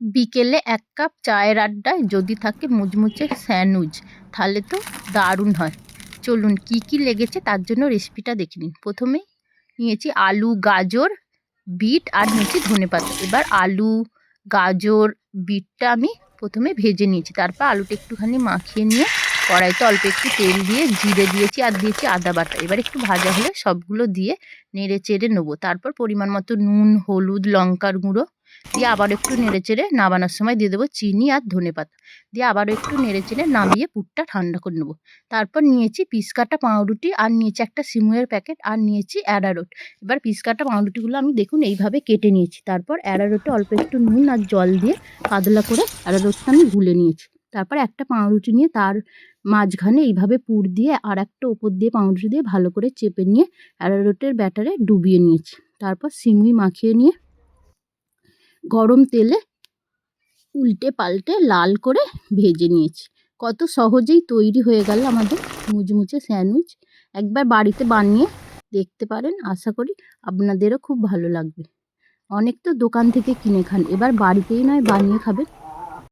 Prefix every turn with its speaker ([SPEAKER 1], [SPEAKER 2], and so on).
[SPEAKER 1] বিকেলে ১ কাপ চায়ের আড্ডায় যদি থাকে মুচমুচে স্যান্ডউইচ তাহলে তো দারুণ হয়। চলুন কি কি লেগেছে তার জন্য রেসিপিটা দেখে নিন। প্রথমেই নিয়েছি আলু, গাজর, বিট আর নিয়েছি ধনেপাতা। এবার আলু, গাজর, বিটটা আমি প্রথমে ভেজে নিয়েছি। তারপর আলুটা একটুখানি মাখিয়ে নিয়ে কড়াইতে অল্প একটু তেল দিয়ে জিরে দিয়েছি আর দিয়েছি আদা বাটা। এবার একটু ভাজা হলে সবগুলো দিয়ে নেড়ে চেড়ে নেবো। তারপর পরিমাণ মতো নুন, হলুদ, লঙ্কার গুঁড়ো দিয়ে আবার একটু নেড়ে চেড়ে নামানোর সময় দিয়ে দেবো চিনি আর ধনেপাতা। দিয়ে আবারও একটু নেড়ে চেড়ে নামিয়ে পুরটা ঠান্ডা করে নেবো। তারপর নিয়েছি পিস কাটা পাউরুটি আর নিয়েছি একটা সিমুইয়ের প্যাকেট আর নিয়েছি অ্যারারুট। এবার পিস কাটা পাউরুটিগুলো আমি দেখুন এইভাবে কেটে নিয়েছি। তারপর অ্যারারুটে অল্প একটু নুন আর জল দিয়ে পাতলা করে অ্যারারুটটা আমি গুলে নিয়েছি। তারপর একটা পাউরুটি নিয়ে তার মাঝখানে এইভাবে পুর দিয়ে আর একটা ওপর দিয়ে পাউরুটি দিয়ে ভালো করে চেপে নিয়ে অ্যারারুটের ব্যাটারে ডুবিয়ে নিয়েছি। তারপর সিমুই মাখিয়ে নিয়ে গরম তেলে উল্টে পাল্টে লাল করে ভেজে নিয়েছি। কত সহজেই তৈরি হয়ে গেল আমাদের মুচমুচে স্যান্ডউইচ। একবার বাড়িতে বানিয়ে দেখতে পারেন, আশা করি আপনাদেরও খুব ভালো লাগবে। অনেক তো দোকান থেকে কিনে খান, এবার বাড়িতেই নয় বানিয়ে খাবেন।